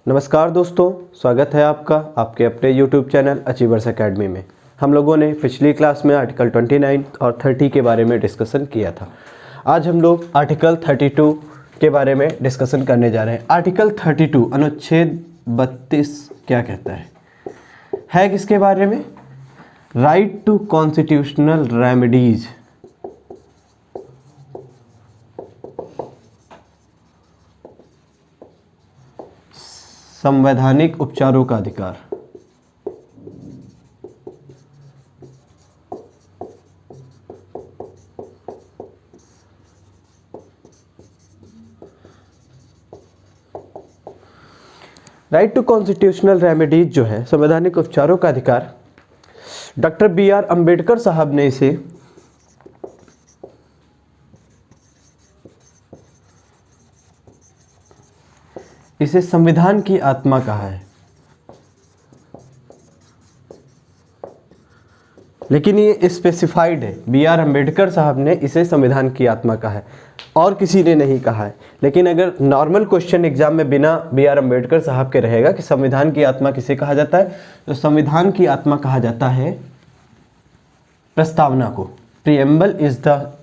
नमस्कार दोस्तों, स्वागत है आपका आपके अपने YouTube चैनल अचीवर्स एकेडमी में। हम लोगों ने पिछली क्लास में आर्टिकल 29 और 30 के बारे में डिस्कशन किया था। आज हम लोग आर्टिकल 32 के बारे में डिस्कशन करने जा रहे हैं। आर्टिकल 32 अनुच्छेद 32 क्या कहता है किसके बारे में? Right to constitutional remedies. संवैधानिक उपचारों का अधिकार। राइट टू कॉन्स्टिट्यूशनल रेमेडीज जो है संवैधानिक उपचारों का अधिकार, डॉक्टर BR अम्बेडकर साहब ने इसे संविधान की आत्मा कहा है। लेकिन ये स्पेसिफाइड है, BR अम्बेडकर साहब ने इसे संविधान की आत्मा कहा है और किसी ने नहीं कहा है। लेकिन अगर नॉर्मल क्वेश्चन एग्जाम में बिना BR अम्बेडकर साहब के रहेगा कि संविधान की आत्मा किसे कहा जाता है, तो संविधान की आत्मा कहा जाता है प्रस्तावना को। Preamble is the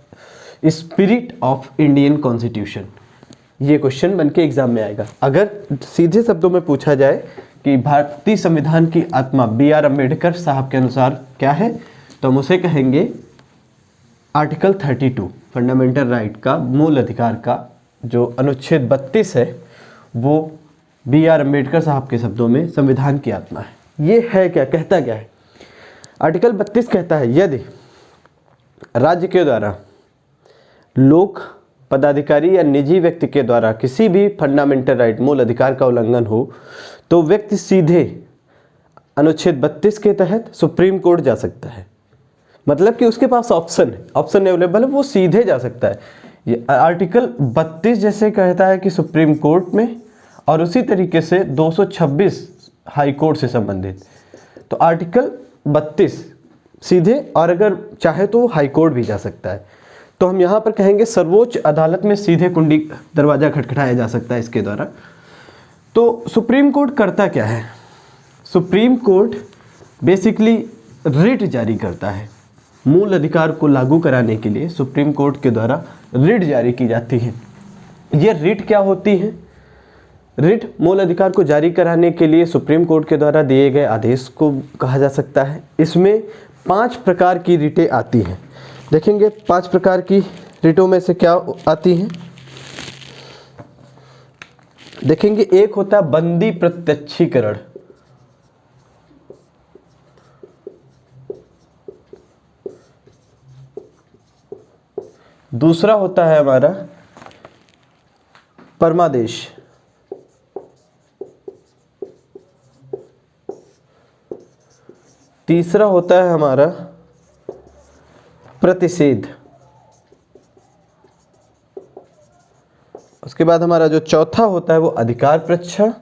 spirit of Indian constitution. ये क्वेश्चन बन के एग्जाम में आएगा। अगर सीधे शब्दों में पूछा जाए कि भारतीय संविधान की आत्मा BR अम्बेडकर साहब के अनुसार क्या है, तो हम उसे कहेंगे आर्टिकल 32 फंडामेंटल राइट का, मूल अधिकार का जो अनुच्छेद 32 है, वो BR अम्बेडकर साहब के शब्दों में संविधान की आत्मा है। ये है क्या, कहता क्या है? आर्टिकल 32 कहता है यदि राज्य के द्वारा लोक पदाधिकारी या निजी व्यक्ति के द्वारा किसी भी फंडामेंटल राइट मूल अधिकार का उल्लंघन हो, तो व्यक्ति सीधे अनुच्छेद 32 के तहत सुप्रीम कोर्ट जा सकता है। मतलब कि उसके पास ऑप्शन अवेलेबल है, वो सीधे जा सकता है। ये आर्टिकल 32 जैसे कहता है कि सुप्रीम कोर्ट में, और उसी तरीके से 226 हाई कोर्ट से संबंधित। तो आर्टिकल 32 सीधे, और अगर चाहे तो हाई कोर्ट भी जा सकता है। तो हम यहाँ पर कहेंगे सर्वोच्च अदालत में सीधे कुंडी दरवाजा खटखटाया जा सकता है इसके द्वारा। तो सुप्रीम कोर्ट करता क्या है? सुप्रीम कोर्ट बेसिकली रिट जारी करता है। मूल अधिकार को लागू कराने के लिए सुप्रीम कोर्ट के द्वारा रिट जारी की जाती है। ये रिट क्या होती है? रिट मूल अधिकार को जारी कराने के लिए सुप्रीम कोर्ट के द्वारा दिए गए आदेश को कहा जा सकता है। इसमें 5 प्रकार की रिटें आती हैं। देखेंगे 5 प्रकार की रिटों में से क्या आती हैं। देखेंगे एक होता है बंदी प्रत्यक्षीकरण। दूसरा होता है हमारा परमादेश। तीसरा होता है हमारा प्रतिषेध। उसके बाद हमारा जो चौथा होता है वो अधिकार परीक्षण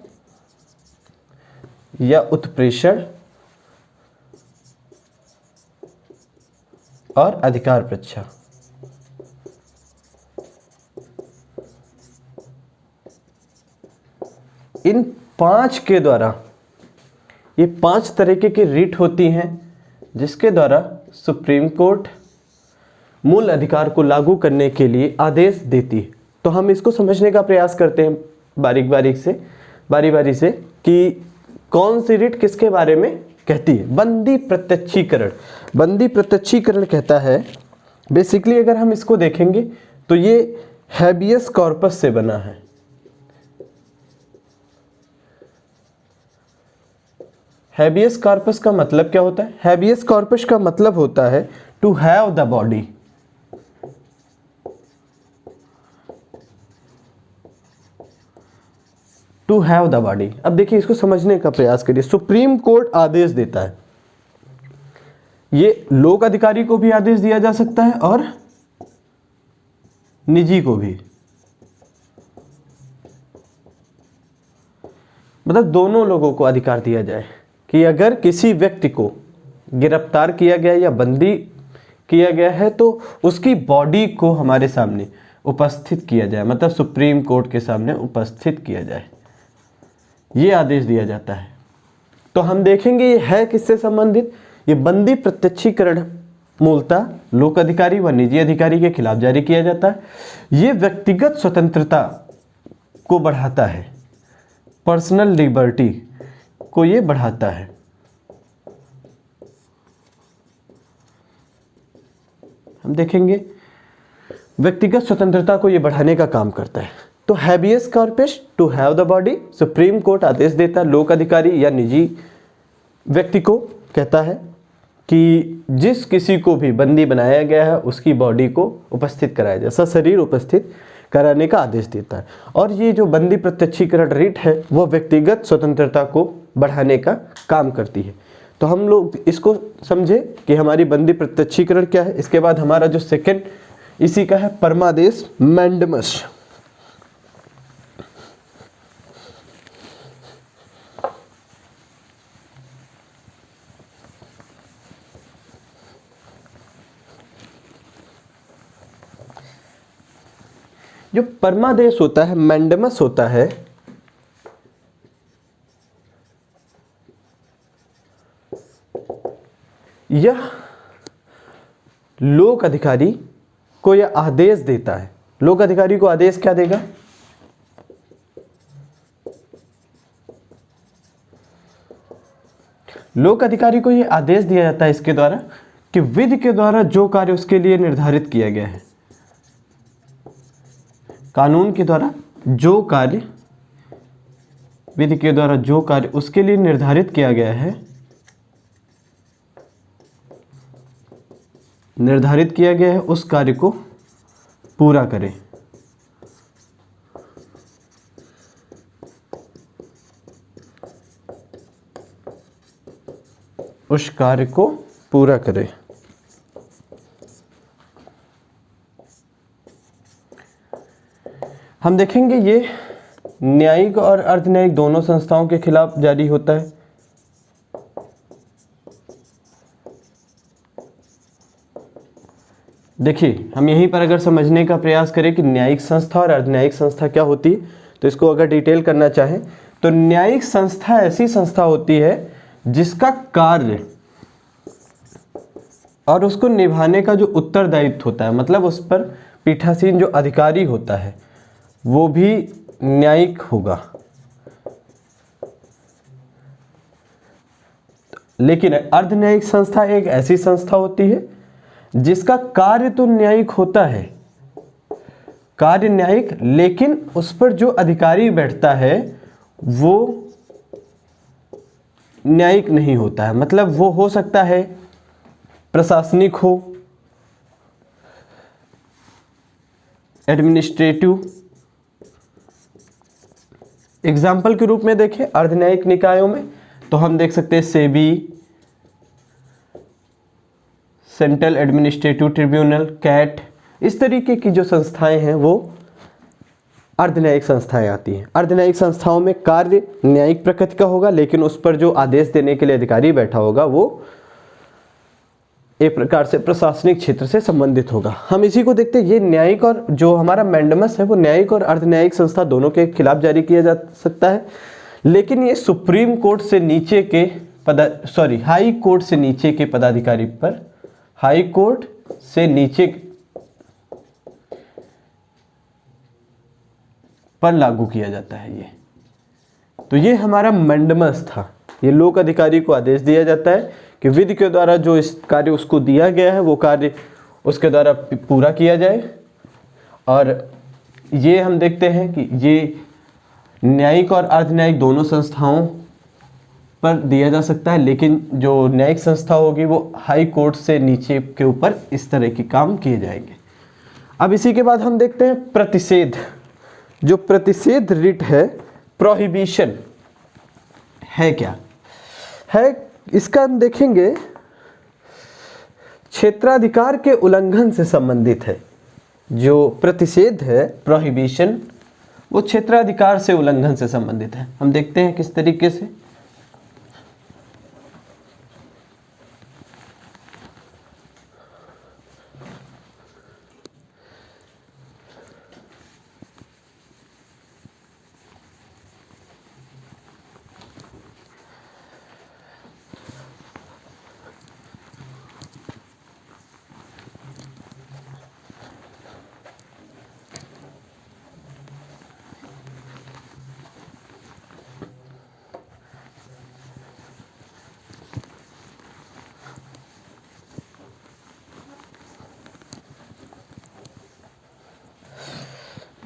या उत्प्रेषण और अधिकार परीक्षण। इन 5 के द्वारा, ये 5 तरीके की रिट होती हैं जिसके द्वारा सुप्रीम कोर्ट मूल अधिकार को लागू करने के लिए आदेश देती है। तो हम इसको समझने का प्रयास करते हैं बारी बारी से कि कौन सी रिट किसके बारे में कहती है। बंदी प्रत्यक्षीकरण। बंदी प्रत्यक्षीकरण कहता है, बेसिकली अगर हम इसको देखेंगे तो ये हैबियस कॉर्पस से बना है। हैबियस कॉर्पस का मतलब क्या होता है? हैबियस कॉर्पस का मतलब होता है to have the body. To have the body. अब देखिए इसको समझने का प्रयास करिए। सुप्रीम कोर्ट आदेश देता है, ये लोक अधिकारी को भी आदेश दिया जा सकता है और निजी को भी, मतलब दोनों लोगों को अधिकार दिया जाए कि अगर किसी व्यक्ति को गिरफ्तार किया गया या बंदी किया गया है तो उसकी बॉडी को हमारे सामने उपस्थित किया जाए, मतलब सुप्रीम कोर्ट के सामने उपस्थित किया जाए। ये आदेश दिया जाता है। तो हम देखेंगे ये है किससे संबंधित। ये बंदी प्रत्यक्षीकरण मूलतः लोक अधिकारी व निजी अधिकारी के खिलाफ जारी किया जाता है। ये व्यक्तिगत स्वतंत्रता को बढ़ाता है, पर्सनल लिबर्टी को ये बढ़ाता है। हम देखेंगे व्यक्तिगत स्वतंत्रता को ये बढ़ाने का काम करता है। तो habeas corpus to have the body, supreme court आदेश देता है लोक अधिकारी या निजी व्यक्ति को, कहता है कि जिस किसी को भी बंदी बनाया गया है उसकी बॉडी को उपस्थित कराया जाए, सशरीर उपस्थित कराने का आदेश देता है। और ये जो बंदी प्रत्यक्षीकरण रिट है वह व्यक्तिगत स्वतंत्रता को बढ़ाने का काम करती है। तो हम लोग इसको समझे कि हमारी बंदी प्रत्यक्षीकरण क्या है। इसके बाद हमारा जो सेकंड इसी का है परमादेश मैंडमस। जो परमादेश होता है, मैंडमस होता है, यह लोक अधिकारी को यह आदेश देता है। लोक अधिकारी को आदेश क्या देगा? लोक अधिकारी को यह आदेश दिया जाता है इसके द्वारा कि विधि के द्वारा जो कार्य उसके लिए निर्धारित किया गया है, कानून के द्वारा जो कार्य, विधि के द्वारा जो कार्य उसके लिए निर्धारित किया गया है, निर्धारित किया गया है, उस कार्य को पूरा करे। उस कार्य को पूरा करे। हम देखेंगे ये न्यायिक और अर्धन्यायिक दोनों संस्थाओं के खिलाफ जारी होता है। देखिए हम यहीं पर अगर समझने का प्रयास करें कि न्यायिक संस्था और अर्धन्यायिक संस्था क्या होती है, तो इसको अगर डिटेल करना चाहें तो न्यायिक संस्था ऐसी संस्था होती है जिसका कार्य और उसको निभाने का जो उत्तरदायित्व होता है, मतलब उस पर पीठासीन जो अधिकारी होता है वो भी न्यायिक होगा। लेकिन अर्धन्यायिक संस्था एक ऐसी संस्था होती है जिसका कार्य तो न्यायिक होता है, कार्य न्यायिक, लेकिन उस पर जो अधिकारी बैठता है वो न्यायिक नहीं होता है। मतलब वो हो सकता है प्रशासनिक हो, एडमिनिस्ट्रेटिव। एग्जाम्पल के रूप में देखें अर्धन्यायिक निकायों में तो हम देख सकते हैं SEBI, central administrative tribunal, CAT, इस तरीके की जो संस्थाएं हैं वो अर्धन्यायिक संस्थाएं आती हैं। अर्धन्यायिक संस्थाओं में कार्य न्यायिक प्रकृति का होगा, लेकिन उस पर जो आदेश देने के लिए अधिकारी बैठा होगा वो एक प्रकार से प्रशासनिक क्षेत्र से संबंधित होगा। हम इसी को देखते हैं। ये न्यायिक और जो हमारा मैंडमस है वो न्यायिक और अर्धन्यायिक संस्था दोनों के खिलाफ जारी किया जा सकता है, लेकिन ये सुप्रीम कोर्ट से नीचे के हाई कोर्ट से नीचे के पदाधिकारी पर, हाई कोर्ट से नीचे पर लागू किया जाता है ये। तो ये हमारा मैंडमस था। ये लोक अधिकारी को आदेश दिया जाता है कि विधि के द्वारा जो इस कार्य उसको दिया गया है वो कार्य उसके द्वारा पूरा किया जाए। और ये हम देखते हैं कि ये न्यायिक और अर्धन्यायिक दोनों संस्थाओं पर दिया जा सकता है, लेकिन जो न्यायिक संस्था होगी वो हाई कोर्ट से नीचे के ऊपर इस तरह के काम किए जाएंगे। अब इसी के बाद हम देखते हैं प्रतिषेध। जो प्रतिषेध रिट है, प्रोहिबिशन है क्या है, इसका हम देखेंगे क्षेत्राधिकार के उल्लंघन से संबंधित है। जो प्रतिषेध है, प्रोहिबिशन, वो क्षेत्राधिकार से उल्लंघन से संबंधित है। हम देखते हैं किस तरीके से।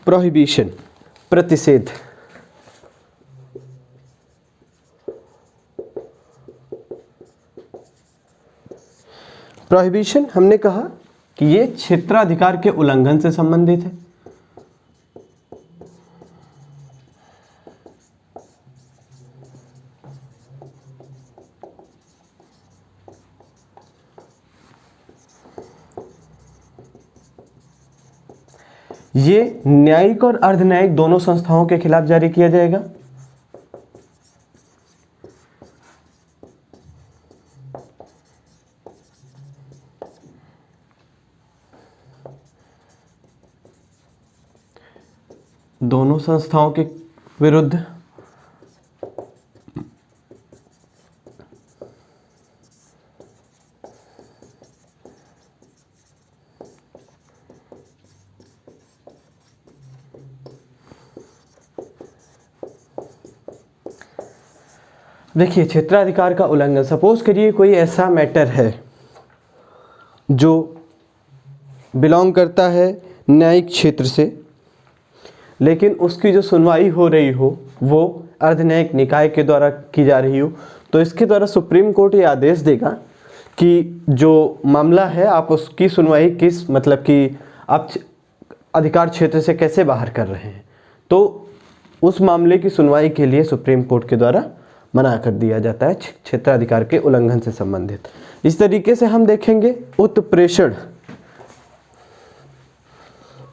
प्रोहिबिशन, प्रतिषेध। प्रोहिबिशन हमने कहा कि ये क्षेत्राधिकार के उल्लंघन से संबंधित है। ये न्यायिक और अर्धन्यायिक दोनों संस्थाओं के खिलाफ जारी किया जाएगा। दोनों संस्थाओं के विरुद्ध देखिए, क्षेत्राधिकार का उल्लंघन, सपोज करिए कोई ऐसा मैटर है जो बिलोंग करता है न्यायिक क्षेत्र से, लेकिन उसकी जो सुनवाई हो रही हो वो अर्धन्यायिक निकाय के द्वारा की जा रही हो, तो इसके द्वारा सुप्रीम कोर्ट ये आदेश देगा कि जो मामला है आप उसकी सुनवाई किस मतलब कि आप अधिकार क्षेत्र से कैसे बाहर कर रहे हैं, तो उस मामले की सुनवाई के लिए सुप्रीम कोर्ट के द्वारा मना कर दिया जाता है क्षेत्राधिकार के उल्लंघन से संबंधित। इस तरीके से हम देखेंगे उत्प्रेषण।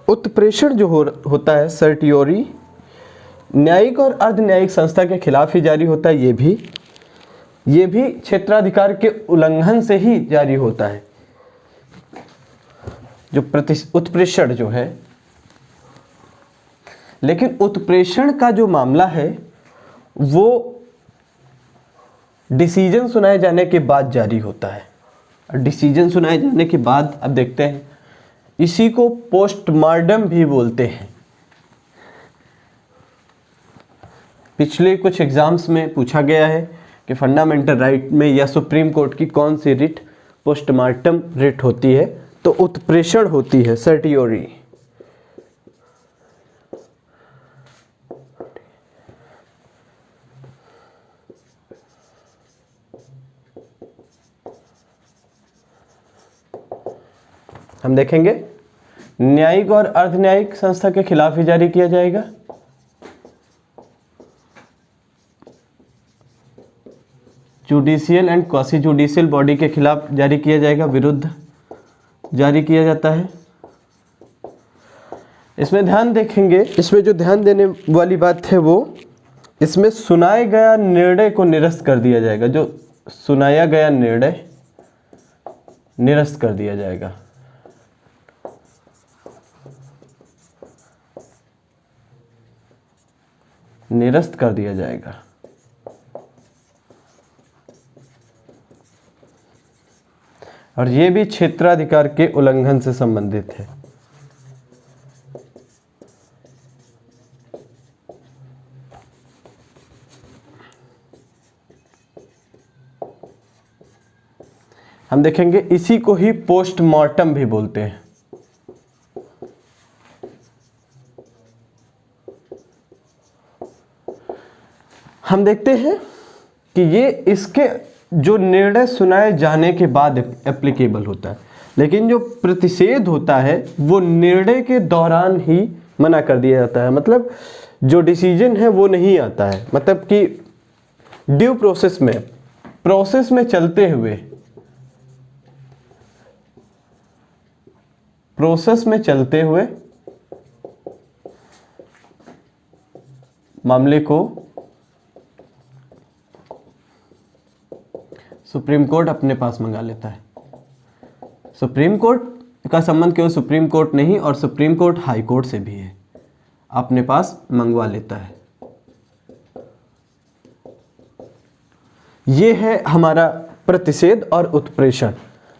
उत्प्रेषण जो होता है सर्टियोरी, न्यायिक और अर्धन्यायिक संस्था के खिलाफ ही जारी होता है। ये भी क्षेत्राधिकार के उल्लंघन से ही जारी होता है। जो उत्प्रेषण जो है, लेकिन उत्प्रेषण का जो मामला है वो डिसीजन सुनाए जाने के बाद जारी होता है। डिसीजन सुनाए जाने के बाद अब देखते हैं, इसी को पोस्टमार्टम भी बोलते हैं। पिछले कुछ एग्जाम्स में पूछा गया है कि फंडामेंटल राइट में या सुप्रीम कोर्ट की कौन सी रिट पोस्टमार्टम रिट होती है, तो उत्प्रेषण होती है सर्टियोरी। हम देखेंगे न्यायिक और अर्धन्यायिक संस्था के खिलाफ ही जारी किया जाएगा। Judicial and quasi judicial body के खिलाफ जारी किया जाएगा, विरुद्ध जारी किया जाता है। इसमें ध्यान देखेंगे, इसमें जो ध्यान देने वाली बात है वो इसमें सुनाए गया निर्णय को निरस्त कर दिया जाएगा। जो सुनाया गया निर्णय निरस्त कर दिया जाएगा। निरस्त कर दिया जाएगा। और यह भी क्षेत्राधिकार के उल्लंघन से संबंधित है। हम देखेंगे इसी को ही पोस्टमार्टम भी बोलते हैं। हम देखते हैं कि ये इसके जो निर्णय सुनाए जाने के बाद एप्लीकेबल होता है, लेकिन जो प्रतिषेध होता है वो निर्णय के दौरान ही मना कर दिया जाता है। मतलब जो डिसीजन है वो नहीं आता है, मतलब कि ड्यू प्रोसेस में चलते हुए मामले को सुप्रीम कोर्ट अपने पास मंगा लेता है। सुप्रीम कोर्ट का संबंध केवल सुप्रीम कोर्ट नहीं और सुप्रीम कोर्ट हाई कोर्ट से भी है, अपने पास मंगवा लेता है। ये है हमारा प्रतिषेध और उत्प्रेषण।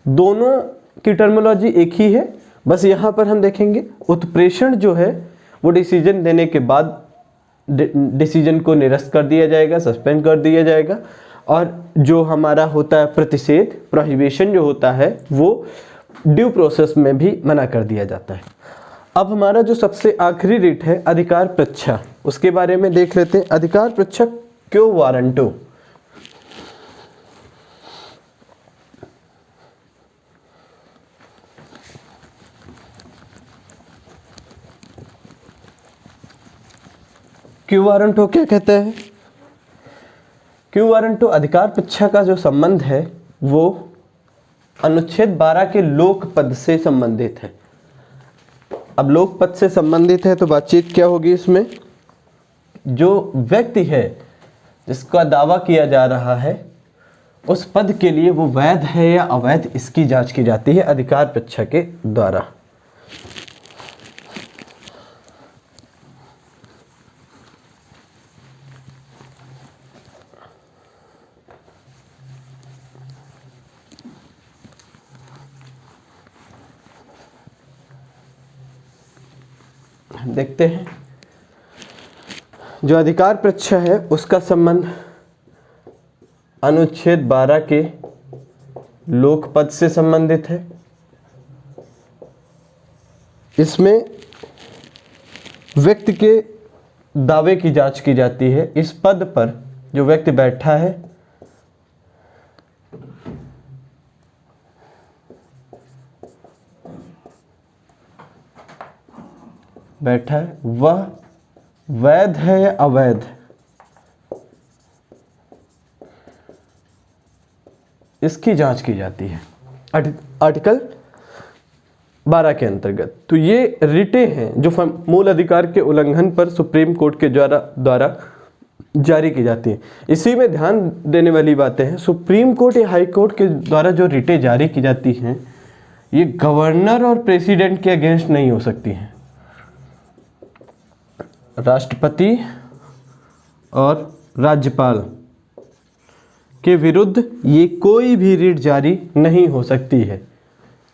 दोनों की टर्मिनोलॉजी एक ही है, बस यहाँ पर हम देखेंगे उत्प्रेषण जो है वो डिसीजन देने के बाद डिसीजन को निरस्त कर दिया जाएगा, सस्पेंड कर दिया जाएगा। और जो हमारा होता है प्रतिषेध, प्रोहिबिशन जो होता है वो ड्यू प्रोसेस में भी मना कर दिया जाता है। अब हमारा जो सबसे आखिरी रिट है अधिकार परीक्षा, उसके बारे में देख लेते हैं। अधिकार परीक्षा क्यो वारंटो। क्यू वारंटो क्या कहता है? क्यू वारंटो अधिकार परीक्षा का जो संबंध है वो अनुच्छेद 12 के लोक पद से संबंधित है। अब लोक पद से संबंधित है तो बातचीत क्या होगी इसमें? जो व्यक्ति है जिसका दावा किया जा रहा है उस पद के लिए वो वैध है या अवैध, इसकी जांच की जाती है अधिकार परीक्षा के द्वारा। देखते हैं जो अधिकार परीक्षा है उसका संबंध अनुच्छेद 12 के लोकपद से संबंधित है। इसमें व्यक्ति के दावे की जांच की जाती है। इस पद पर जो व्यक्ति बैठा है वह वैध है या अवैध, इसकी जांच की जाती है आर्टिकल 12 के अंतर्गत। तो ये रिटें हैं जो मूल अधिकार के उल्लंघन पर सुप्रीम कोर्ट के द्वारा जारी की जाती है। इसी में ध्यान देने वाली बातें हैं, सुप्रीम कोर्ट या हाई कोर्ट के द्वारा जो रिटें जारी की जाती हैं ये गवर्नर और प्रेसिडेंट के अगेंस्ट नहीं हो सकती हैं। राष्ट्रपति और राज्यपाल के विरुद्ध ये कोई भी रिट जारी नहीं हो सकती है।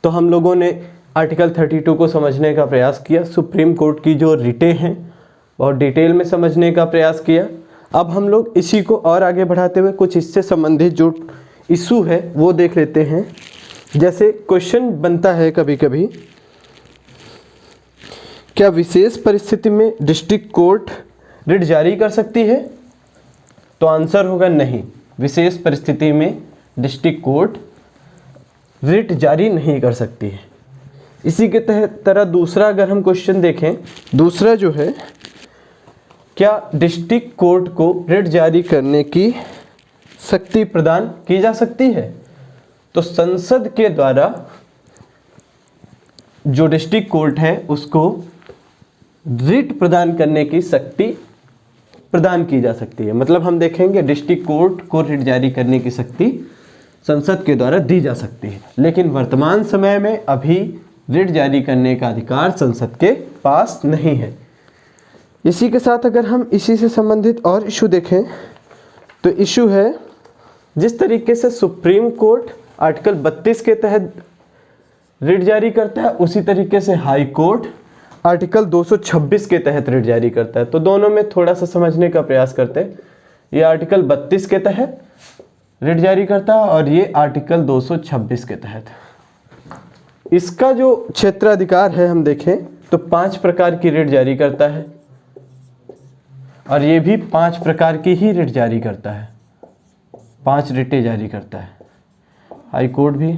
तो हम लोगों ने आर्टिकल 32 को समझने का प्रयास किया, सुप्रीम कोर्ट की जो रिटें हैं बहुत डिटेल में समझने का प्रयास किया। अब हम लोग इसी को और आगे बढ़ाते हुए कुछ इससे संबंधित जो इशू है वो देख लेते हैं। जैसे क्वेश्चन बनता है कभी कभी, क्या विशेष परिस्थिति में डिस्ट्रिक्ट कोर्ट रिट जारी कर सकती है? तो आंसर होगा नहीं, विशेष परिस्थिति में डिस्ट्रिक्ट कोर्ट रिट जारी नहीं कर सकती है। इसी के तरह दूसरा अगर हम क्वेश्चन देखें, दूसरा जो है, क्या डिस्ट्रिक्ट कोर्ट को रिट जारी करने की शक्ति प्रदान की जा सकती है? तो संसद के द्वारा जो डिस्ट्रिक्ट कोर्ट है उसको रिट प्रदान करने की शक्ति प्रदान की जा सकती है। मतलब हम देखेंगे डिस्ट्रिक्ट कोर्ट को रिट जारी करने की शक्ति संसद के द्वारा दी जा सकती है, लेकिन वर्तमान समय में अभी रिट जारी करने का अधिकार संसद के पास नहीं है। इसी के साथ अगर हम इसी से संबंधित और इशू देखें तो इशू है, जिस तरीके से सुप्रीम कोर्ट आर्टिकल 32 के तहत रिट जारी करता है उसी तरीके से हाई कोर्ट आर्टिकल 226 के तहत रिट जारी करता है। तो दोनों में थोड़ा सा समझने का प्रयास करते हैं। ये आर्टिकल 32 के तहत रिट जारी करता है और ये आर्टिकल 226 के तहत। इसका जो क्षेत्राधिकार है हम देखें तो 5 प्रकार की रिट जारी करता है और ये भी 5 प्रकार की ही रिट जारी करता है, 5 रिटें जारी करता है। हाई कोर्ट भी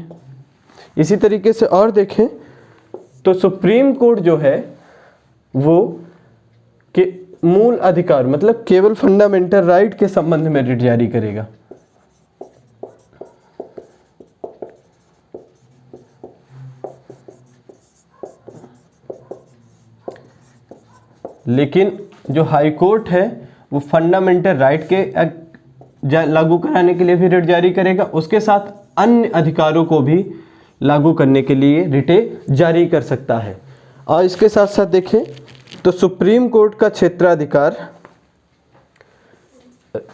इसी तरीके से। और देखें तो सुप्रीम कोर्ट जो है वो के मूल अधिकार मतलब केवल फंडामेंटल राइट के संबंध में रिट जारी करेगा। लेकिन जो हाई कोर्ट है वो फंडामेंटल राइट के लागू कराने के लिए भी रिट जारी करेगा, उसके साथ अन्य अधिकारों को भी लागू करने के लिए रिटें जारी कर सकता है। और इसके साथ साथ देखें तो सुप्रीम कोर्ट का क्षेत्राधिकार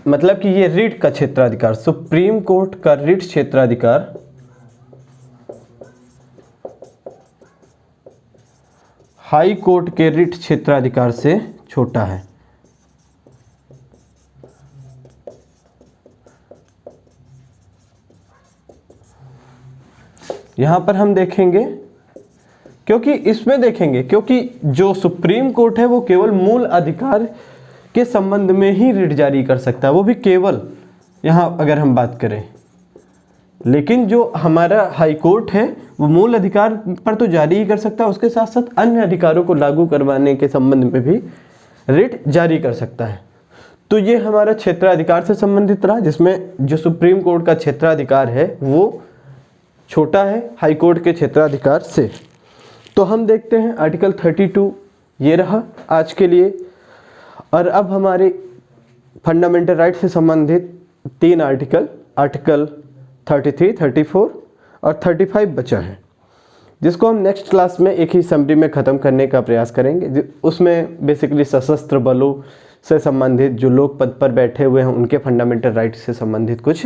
मतलब कि ये रिट का क्षेत्राधिकार, सुप्रीम कोर्ट का रिट क्षेत्राधिकार हाई कोर्ट के रिट क्षेत्राधिकार से छोटा है। यहां पर हम देखेंगे क्योंकि इसमें देखेंगे, क्योंकि जो सुप्रीम कोर्ट है वो केवल मूल अधिकार के संबंध में ही रिट जारी कर सकता है, वो भी केवल यहाँ अगर हम बात करें। लेकिन जो हमारा हाई कोर्ट है वो मूल अधिकार पर तो जारी ही कर सकता है, उसके साथ साथ अन्य अधिकारों को लागू करवाने के संबंध में भी रिट जारी कर सकता है। तो ये हमारा क्षेत्राधिकार से संबंधित रहा, जिसमें जो सुप्रीम कोर्ट का क्षेत्राधिकार है वो छोटा है हाई कोर्ट के क्षेत्राधिकार से। तो हम देखते हैं आर्टिकल 32 ये रहा आज के लिए। और अब हमारे फंडामेंटल राइट से संबंधित 3 आर्टिकल 33, 34 और 35 बचा है, जिसको हम नेक्स्ट क्लास में एक ही समरी में ख़त्म करने का प्रयास करेंगे। उसमें बेसिकली सशस्त्र बलों से संबंधित जो लोग पद पर बैठे हुए हैं उनके फंडामेंटल राइट से संबंधित कुछ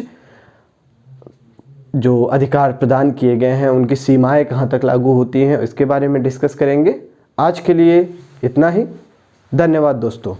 जो अधिकार प्रदान किए गए हैं, उनकी सीमाएं कहाँ तक लागू होती हैं, इसके बारे में डिस्कस करेंगे। आज के लिए इतना ही। धन्यवाद दोस्तों।